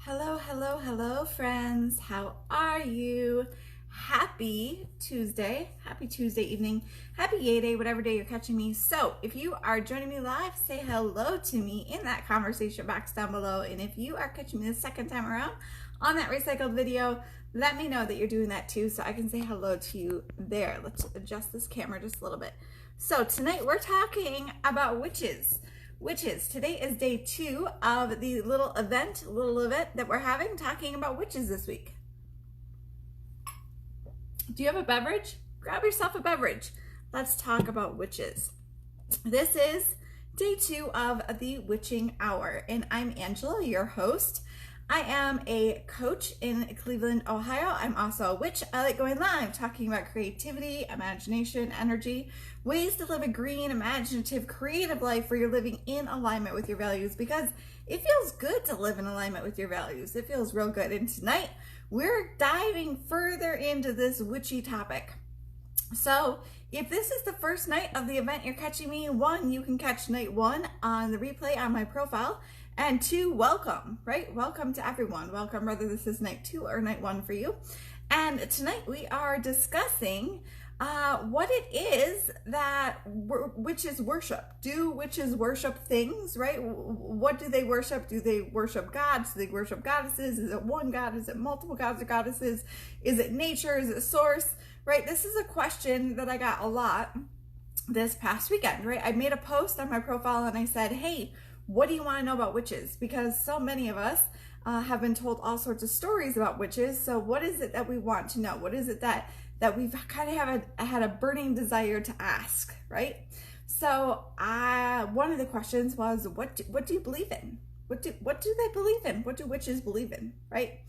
Hello, hello, hello, friends. How are you? Happy Tuesday evening, happy yay day, whatever day you're catching me. So if you are joining me live, say hello to me in that conversation box down below. And if you are catching me the second time around on that recycled video, let me know that you're doing that too so I can say hello to you there. Let's adjust this camera just a little bit. So tonight we're talking about witches. Today is day 2 of the little event that we're having, talking about witches this week. Do you have a beverage? Grab yourself a beverage. Let's talk about witches. This is day 2 of the witching hour, and I'm Angela, your host. I am a coach in Cleveland, Ohio. I'm also a witch. I like going live, talking about creativity, imagination, energy, ways to live a green, imaginative, creative life where you're living in alignment with your values, because it feels good to live in alignment with your values. It feels real good. And tonight, we're diving further into this witchy topic. So if this is the first night of the event you're catching me, 1, you can catch night 1 on the replay on my profile. And 2, welcome, right? Welcome to everyone. Welcome, whether this is night 2 or night 1 for you. And tonight we are discussing what it is that witches worship. Do witches worship things, right? What do they worship? Do they worship gods? Do they worship goddesses? Is it one god? Is it multiple gods or goddesses? Is it nature? Is it source, right? This is a question that I got a lot this past weekend, right? I made a post on my profile and I said, hey, what do you want to know about witches? Because so many of us have been told all sorts of stories about witches. So what is it that we want to know? What is it that we've kind of had a burning desire to ask, right? So one of the questions was, what do you believe in? What do they believe in? What do witches believe in, right?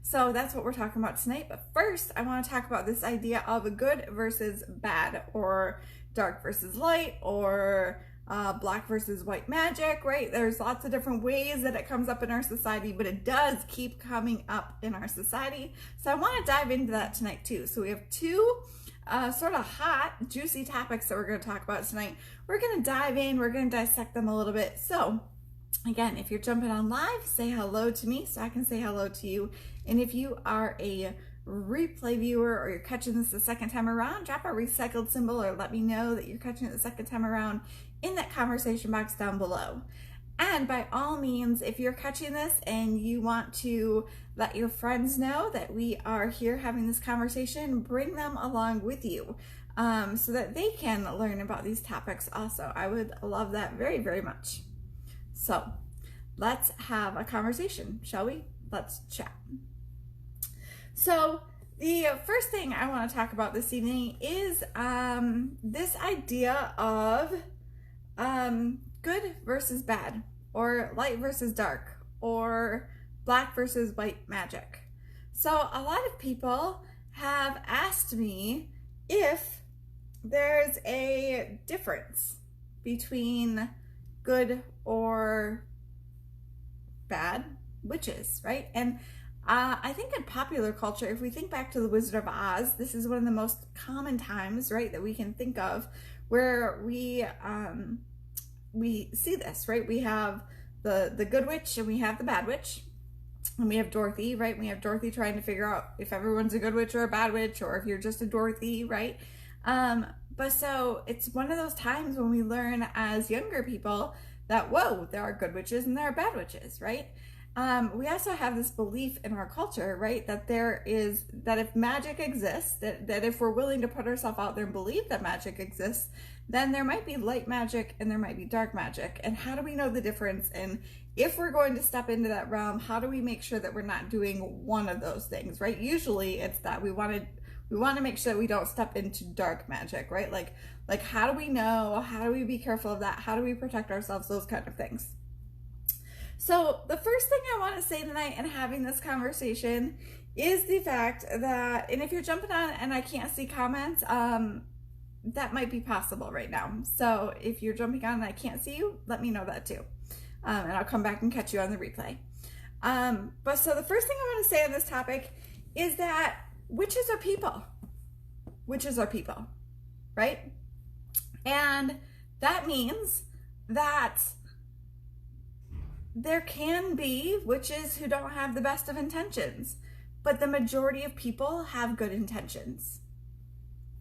So that's what we're talking about tonight. But first, I want to talk about this idea of a good versus bad, or dark versus light, or black versus white magic, right? There's lots of different ways that it comes up in our society, but it does keep coming up in our society. So I want to dive into that tonight too. So we have 2 sort of hot, juicy topics that we're going to talk about tonight. We're going to dive in, we're going to dissect them a little bit. So again, if you're jumping on live, say hello to me so I can say hello to you. And if you are a replay viewer or you're catching this the second time around, drop a recycled symbol or let me know that you're catching it the second time around in that conversation box down below. And by all means, if you're catching this and you want to let your friends know that we are here having this conversation, bring them along with you so that they can learn about these topics also. I would love that very, very much. So let's have a conversation, shall we? Let's chat. So the first thing I want to talk about this evening is this idea of good versus bad, or light versus dark, or black versus white magic. So a lot of people have asked me if there's a difference between good or bad witches, right? And I think in popular culture, if we think back to the Wizard of Oz, this is one of the most common times, right, that we can think of where we see this, right? We have the good witch and we have the bad witch, and we have Dorothy, right? We have Dorothy trying to figure out if everyone's a good witch or a bad witch, or if you're just a Dorothy, right? But so it's one of those times when we learn as younger people that, whoa, there are good witches and there are bad witches, right? We also have this belief in our culture, right, that that if magic exists, that if we're willing to put ourselves out there and believe that magic exists, then there might be light magic and there might be dark magic. And how do we know the difference? And if we're going to step into that realm, how do we make sure that we're not doing one of those things, right? Usually it's that we want to make sure that we don't step into dark magic, right? Like how do we know? How do we be careful of that? How do we protect ourselves? Those kind of things. So the first thing I want to say tonight in having this conversation is the fact that, and if you're jumping on and I can't see comments, that might be possible right now. So if you're jumping on and I can't see you, let me know that too. And I'll come back and catch you on the replay. But so the first thing I want to say on this topic is that witches are people. Witches are people, right? And that means that there can be witches who don't have the best of intentions, but the majority of people have good intentions.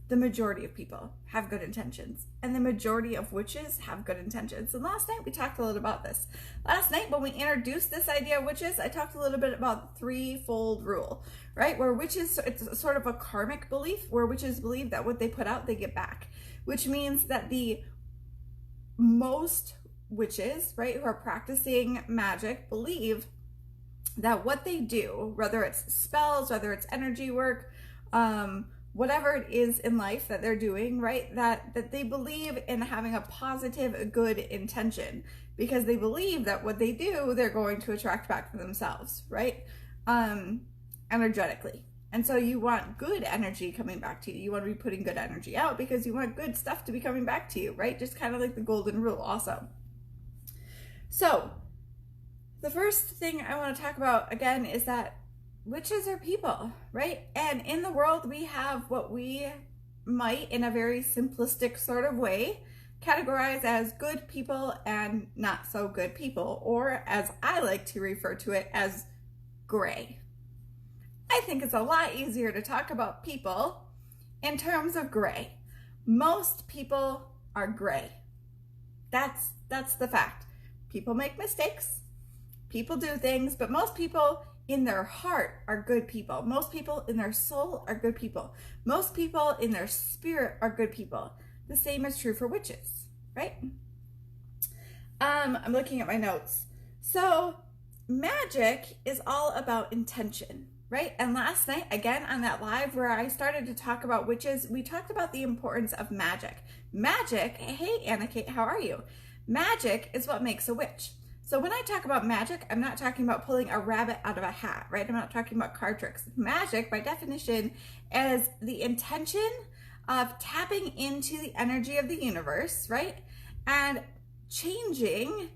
The majority of people have good intentions, and the majority of witches have good intentions. And last night we talked a little about this. Last night when we introduced this idea of witches, I talked a little bit about the threefold rule, right? Where witches, it's sort of a karmic belief, where witches believe that what they put out, they get back, which means that the most witches, right, who are practicing magic believe that what they do, whether it's spells, whether it's energy work, whatever it is in life that they're doing, right, that they believe in having a positive, good intention, because they believe that what they do, they're going to attract back to themselves, right, energetically. And so you want good energy coming back to you. You want to be putting good energy out because you want good stuff to be coming back to you, right? Just kind of like the golden rule also. So the first thing I want to talk about again is that witches are people, right? And in the world, we have what we might, in a very simplistic sort of way, categorize as good people and not so good people, or as I like to refer to it, as gray. I think it's a lot easier to talk about people in terms of gray. Most people are gray. That's the fact. People make mistakes. People do things, but most people in their heart are good people. Most people in their soul are good people. Most people in their spirit are good people. The same is true for witches, right? I'm looking at my notes. So magic is all about intention, right? And last night, again, on that live where I started to talk about witches, we talked about the importance of magic. Magic, hey, Anna Kate, how are you? Magic is what makes a witch. So when I talk about magic, I'm not talking about pulling a rabbit out of a hat, right? I'm not talking about card tricks. Magic, by definition, is the intention of tapping into the energy of the universe, right? And changing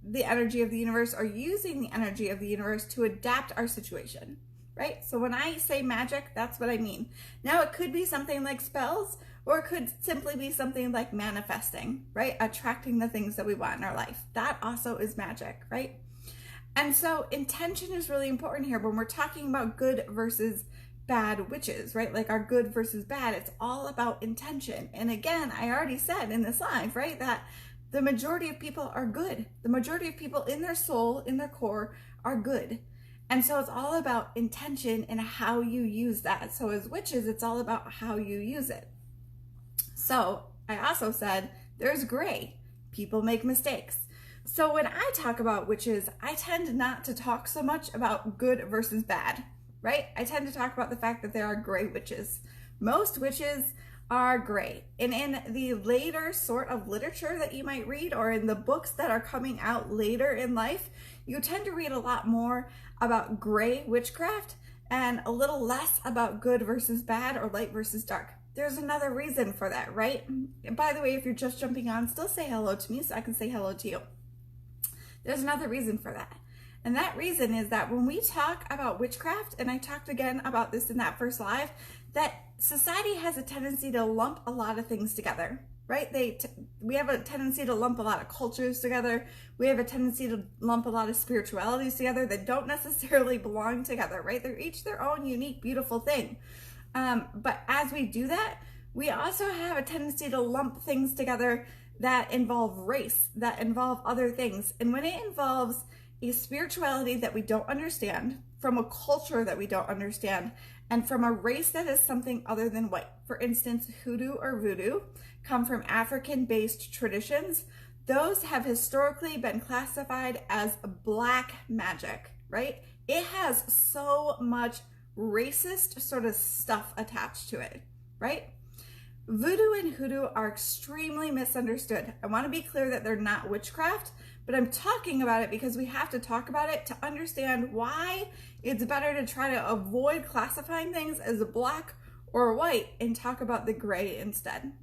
the energy of the universe, or using the energy of the universe to adapt our situation, right? So when I say magic, that's what I mean. Now, it could be something like spells, or it could simply be something like manifesting, right? Attracting the things that we want in our life. That also is magic, right? And so intention is really important here when we're talking about good versus bad witches, right? Like our good versus bad, it's all about intention. And again, I already said in this live, right, that the majority of people are good. The majority of people in their soul, in their core, are good. And so it's all about intention and how you use that. So as witches, it's all about how you use it. So I also said there's gray. People make mistakes. So when I talk about witches, I tend not to talk so much about good versus bad, right? I tend to talk about the fact that there are gray witches. Most witches are gray. And in the later sort of literature that you might read, or in the books that are coming out later in life, you tend to read a lot more about gray witchcraft and a little less about good versus bad or light versus dark. There's another reason for that, right? And by the way, if you're just jumping on, still say hello to me so I can say hello to you. There's another reason for that. And that reason is that when we talk about witchcraft, and I talked again about this in that first live, that society has a tendency to lump a lot of things together, right? We have a tendency to lump a lot of cultures together. We have a tendency to lump a lot of spiritualities together that don't necessarily belong together, right? They're each their own unique, beautiful thing. But as we do that, we also have a tendency to lump things together that involve race, that involve other things. And when it involves a spirituality that we don't understand, from a culture that we don't understand, and from a race that is something other than white, for instance, hoodoo or voodoo come from African-based traditions. Those have historically been classified as black magic, right? It has so much racist sort of stuff attached to it, right? Voodoo and hoodoo are extremely misunderstood. I want to be clear that they're not witchcraft, but I'm talking about it because we have to talk about it to understand why it's better to try to avoid classifying things as black or white and talk about the gray instead.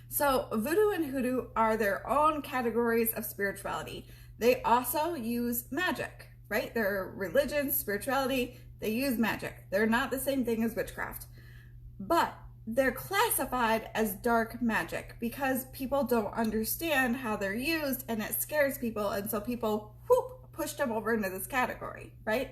So voodoo and hoodoo are their own categories of spirituality. They also use magic, right? They're religion, spirituality. They use magic. They're not the same thing as witchcraft, but they're classified as dark magic because people don't understand how they're used and it scares people. And so people pushed them over into this category, right?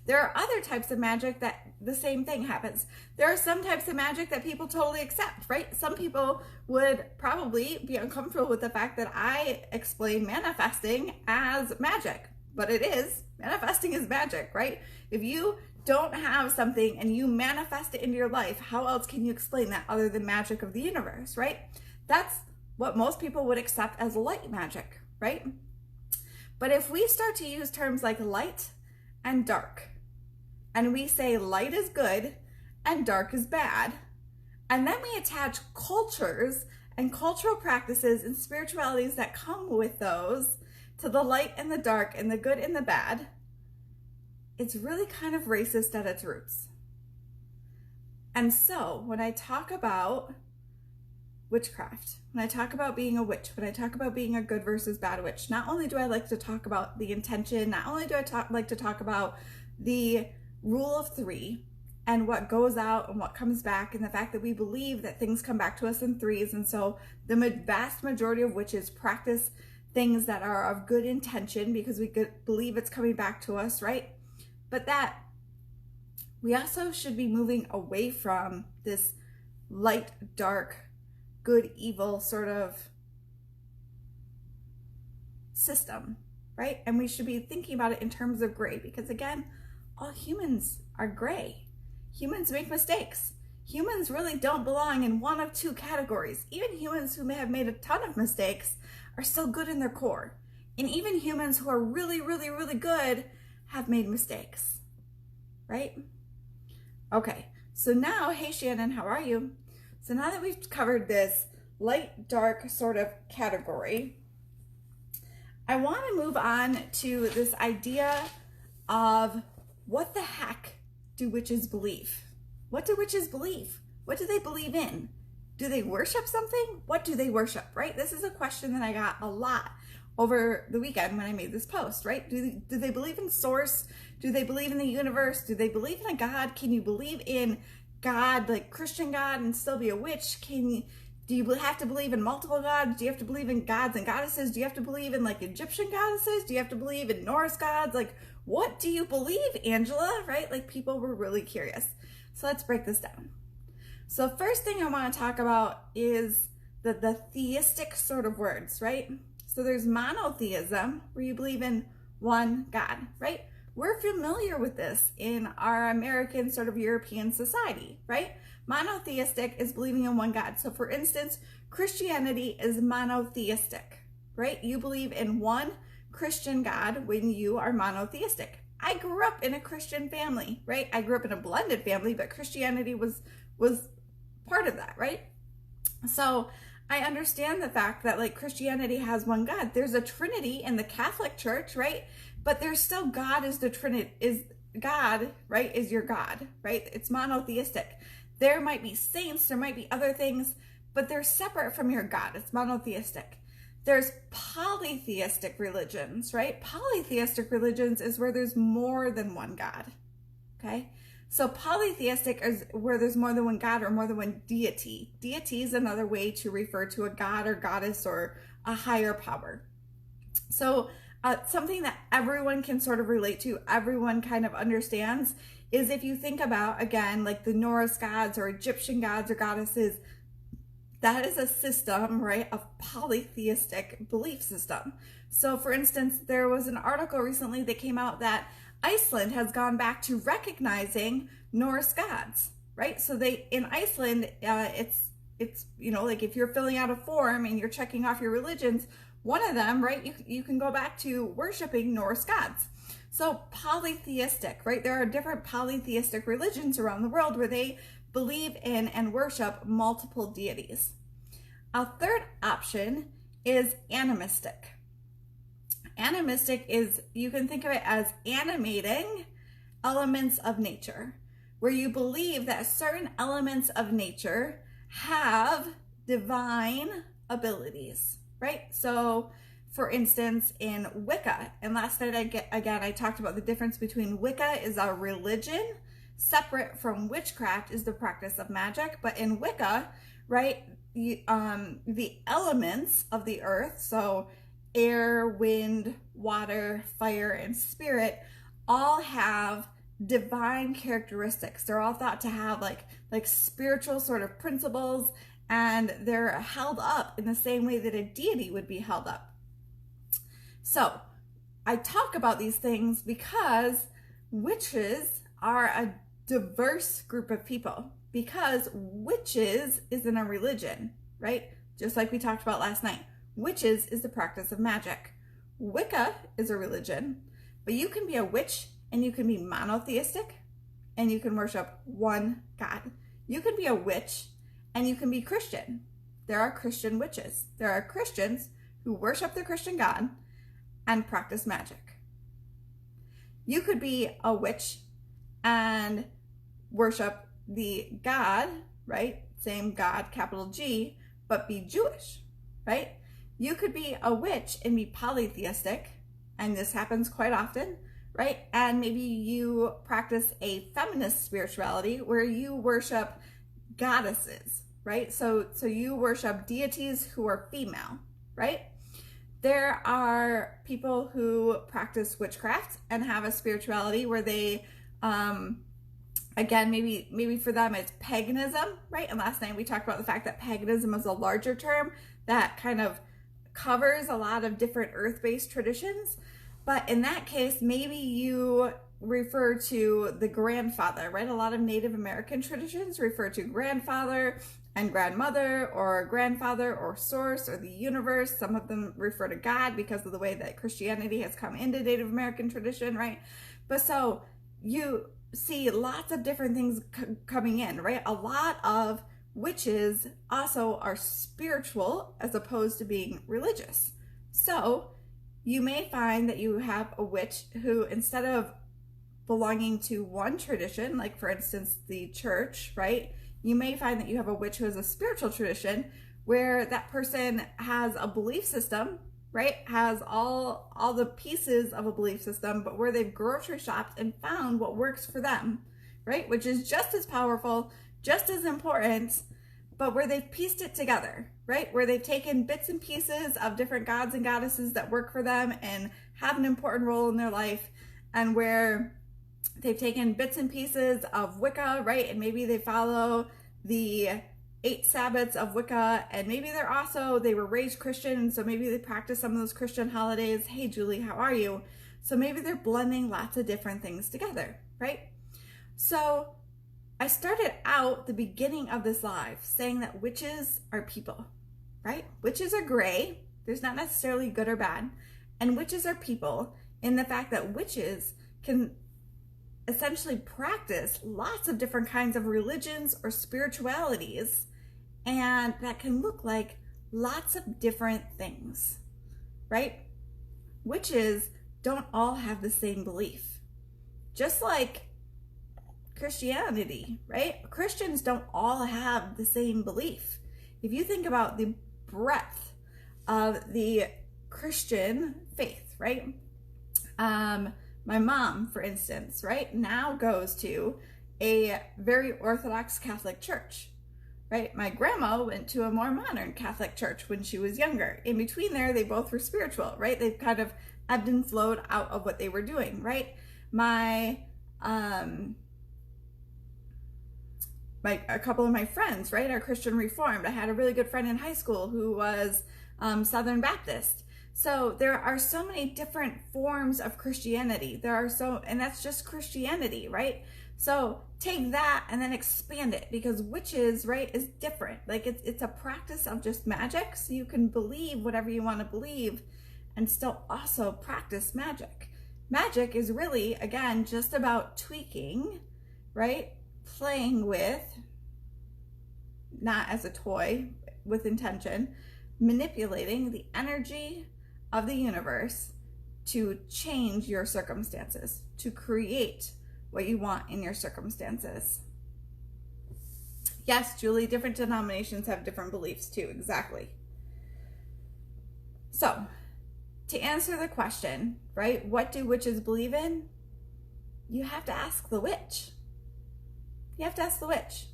There are other types of magic that the same thing happens. There are some types of magic that people totally accept, right? Some people would probably be uncomfortable with the fact that I explain manifesting as magic, but it is. Manifesting is magic, right? If you don't have something and you manifest it into your life, how else can you explain that other than magic of the universe, right? That's what most people would accept as light magic, right? But if we start to use terms like light and dark, and we say light is good and dark is bad, and then we attach cultures and cultural practices and spiritualities that come with those to the light and the dark and the good and the bad, it's really kind of racist at its roots. And so when I talk about witchcraft, when I talk about being a witch, when I talk about being a good versus bad witch, not only do I like to talk about the intention, not only do I like to talk about the rule of three and what goes out and what comes back, and the fact that we believe that things come back to us in threes, and so the vast majority of witches practice things that are of good intention because we believe it's coming back to us, right? But that we also should be moving away from this light, dark, good, evil sort of system, right? And we should be thinking about it in terms of gray, because again, all humans are gray. Humans make mistakes. Humans really don't belong in one of two categories. Even humans who may have made a ton of mistakes are still good in their core. And even humans who are really, really, really good have made mistakes, right? Okay, so now, hey Shannon, how are you? So now that we've covered this light, dark sort of category, I want to move on to this idea of what the heck do witches believe? What do witches believe? What do they believe in? Do they worship something? What do they worship, right? This is a question that I got a lot over the weekend when I made this post, right? Do they believe in source? Do they believe in the universe? Do they believe in a God? Can you believe in God, like Christian God, and still be a witch? Do you have to believe in multiple gods? Do you have to believe in gods and goddesses? Do you have to believe in like Egyptian goddesses? Do you have to believe in Norse gods? Like, what do you believe, Angela? Right? Like, people were really curious. So let's break this down. So first thing I want to talk about is the theistic sort of words, right? So there's monotheism, where you believe in one God, right? We're familiar with this in our American sort of European society, right? Monotheistic is believing in one God. So for instance, Christianity is monotheistic, right? You believe in one Christian God when you are monotheistic. I grew up in a Christian family, right? I grew up in a blended family, but Christianity was part of that, right? So I understand the fact that like Christianity has one God. There's a Trinity in the Catholic Church, right? But there's still God is the Trinity, is God, right? Is your God, right? It's monotheistic. There might be saints, there might be other things, but they're separate from your God. It's monotheistic. There's polytheistic religions, right? Polytheistic religions is where there's more than one God, okay? So polytheistic is where there's more than one God or more than one deity. Deity is another way to refer to a god or goddess or a higher power. So something that everyone can sort of relate to, everyone kind of understands, is if you think about, again, like the Norse gods or Egyptian gods or goddesses, that is a system, right, of polytheistic belief system. So for instance, there was an article recently that came out that Iceland has gone back to recognizing Norse gods, right? So in Iceland, it's you know, like if you're filling out a form and you're checking off your religions, one of them, right, you can go back to worshiping Norse gods. So polytheistic, right? There are different polytheistic religions around the world where they believe in and worship multiple deities. A third option is animistic. Animistic is, you can think of it as animating elements of nature, where you believe that certain elements of nature have divine abilities, right? So for instance, in Wicca, and last night I talked about the difference between Wicca is a religion, separate from witchcraft is the practice of magic. But in Wicca, right, the elements of the earth, so air, wind, water, fire, and spirit all have divine characteristics. They're all thought to have like spiritual sort of principles, and they're held up in the same way that a deity would be held up. So I talk about these things because witches are a diverse group of people, because witches isn't a religion, right? Just like we talked about last night. Witches is the practice of magic. Wicca is a religion, but you can be a witch and you can be monotheistic and you can worship one God. You can be a witch and you can be Christian. There are Christian witches. There are Christians who worship the Christian God and practice magic. You could be a witch and worship the God, right? Same God, capital G, but be Jewish, right? You could be a witch and be polytheistic, and this happens quite often, right? And maybe you practice a feminist spirituality where you worship goddesses, right? So you worship deities who are female, right? There are people who practice witchcraft and have a spirituality where they, again, maybe for them it's paganism, right? And last night we talked about the fact that paganism is a larger term that kind of covers a lot of different earth-based traditions. But in that case, maybe you refer to the grandfather, right? A lot of Native American traditions refer to grandfather and grandmother, or grandfather, or source, or the universe. Some of them refer to God because of the way that Christianity has come into Native American tradition, right? But so you see lots of different things coming in, right? A lot of witches also are spiritual as opposed to being religious. So you may find that you have a witch who, instead of belonging to one tradition, like for instance the church, right? You may find that you have a witch who has a spiritual tradition where that person has a belief system, right? Has all the pieces of a belief system, but where they've grocery shopped and found what works for them, right? Which is just as powerful, just as important, but where they've pieced it together, right? Where they've taken bits and pieces of different gods and goddesses that work for them and have an important role in their life, and where they've taken bits and pieces of Wicca, right? And maybe they follow the 8 Sabbaths of Wicca, and maybe they were raised Christian, and so maybe they practice some of those Christian holidays. Hey, Julie, how are you? So maybe they're blending lots of different things together, right? So I started out the beginning of this live saying that witches are people, right? Witches are gray. There's not necessarily good or bad. And witches are people in the fact that witches can essentially practice lots of different kinds of religions or spiritualities, and that can look like lots of different things, right? Witches don't all have the same belief. Just like Christianity, right? Christians don't all have the same belief. If you think about the breadth of the Christian faith, right? My mom, for instance, right, now goes to a very Orthodox Catholic church, right? My grandma went to a more modern Catholic church when she was younger. In between there, they both were spiritual, right? They've kind of ebbed and flowed out of what they were doing, right? A couple of my friends, right, are Christian Reformed. I had a really good friend in high school who was Southern Baptist. So there are so many different forms of Christianity. And that's just Christianity, right? So take that and then expand it, because witches, right, is different. Like it's a practice of just magic. So you can believe whatever you want to believe and still also practice magic. Magic is really, again, just about tweaking, right? Playing with, not as a toy, with intention, manipulating the energy of the universe to change your circumstances, to create what you want in your circumstances. Yes, Julie, different denominations have different beliefs too, exactly. So, to answer the question, right, what do witches believe in? You have to ask the witch. You have to ask the witch.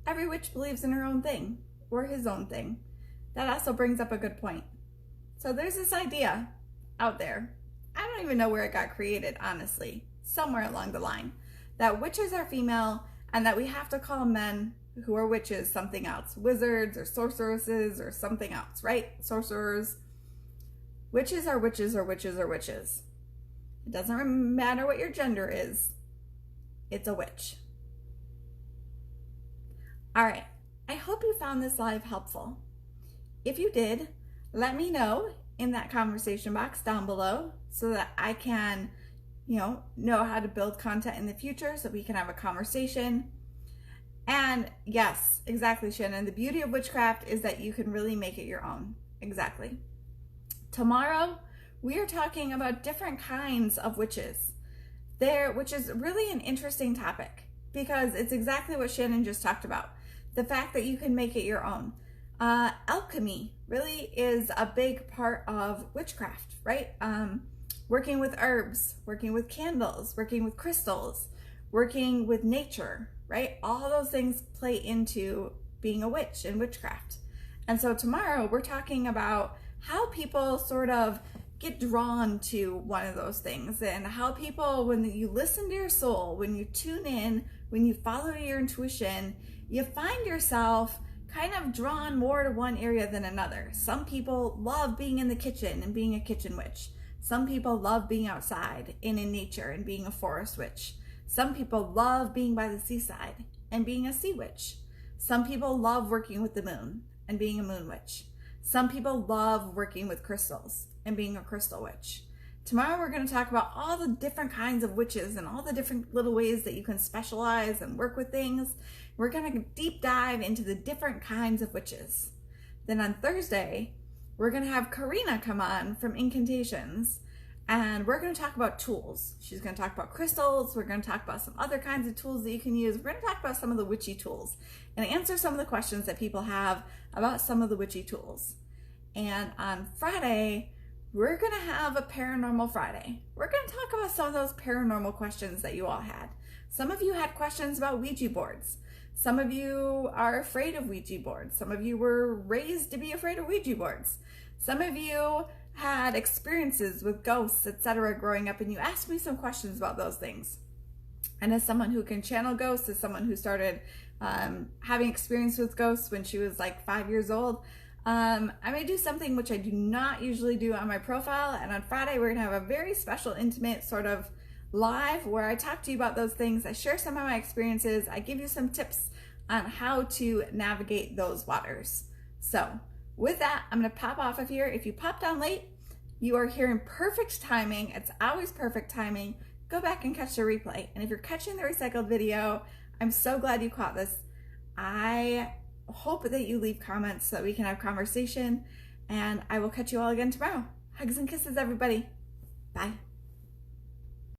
Every witch believes in her own thing, or his own thing. That also brings up a good point. So there's this idea out there. I don't even know where it got created, honestly, somewhere along the line, that witches are female and that we have to call men who are witches something else. Wizards or sorceresses or something else, right? Sorcerers. Witches are witches or witches are witches. It doesn't matter what your gender is. It's a witch. All right. I hope you found this live helpful. If you did, let me know in that conversation box down below so that I can, know how to build content in the future so we can have a conversation. And yes, exactly, Shannon. The beauty of witchcraft is that you can really make it your own. Exactly. Tomorrow, we are talking about different kinds of witches, which is really an interesting topic because it's exactly what Shannon just talked about. The fact that you can make it your own. Alchemy really is a big part of witchcraft, right? Working with herbs, working with candles, working with crystals, working with nature, right? All those things play into being a witch in witchcraft. And so tomorrow we're talking about how people sort of get drawn to one of those things and how people, when you listen to your soul, when you tune in, when you follow your intuition, you find yourself kind of drawn more to one area than another. Some people love being in the kitchen and being a kitchen witch. Some people love being outside and in nature and being a forest witch. Some people love being by the seaside and being a sea witch. Some people love working with the moon and being a moon witch. Some people love working with crystals and being a crystal witch. Tomorrow we're going to talk about all the different kinds of witches and all the different little ways that you can specialize and work with things. We're going to deep dive into the different kinds of witches. Then on Thursday, we're going to have Karina come on from Incantations, and we're going to talk about tools. She's going to talk about crystals. We're going to talk about some other kinds of tools that you can use. We're going to talk about some of the witchy tools and answer some of the questions that people have about some of the witchy tools. And on Friday, we're going to have a Paranormal Friday. We're going to talk about some of those paranormal questions that you all had. Some of you had questions about Ouija boards. Some of you are afraid of Ouija boards. Some of you were raised to be afraid of Ouija boards. Some of you had experiences with ghosts, etc. growing up, and you asked me some questions about those things. And as someone who can channel ghosts, as someone who started having experience with ghosts when she was like 5 years old, I may do something which I do not usually do on my profile. And on Friday, we're gonna have a very special, intimate sort of live where I talk to you about those things. I share some of my experiences. I give you some tips on how to navigate those waters. So with that, I'm gonna pop off of here. If you popped on late, you are here in perfect timing. It's always perfect timing. Go back and catch the replay. And if you're catching the recycled video, I'm so glad you caught this. I hope that you leave comments so that we can have conversation, and I will catch you all again tomorrow. Hugs and kisses, everybody. Bye.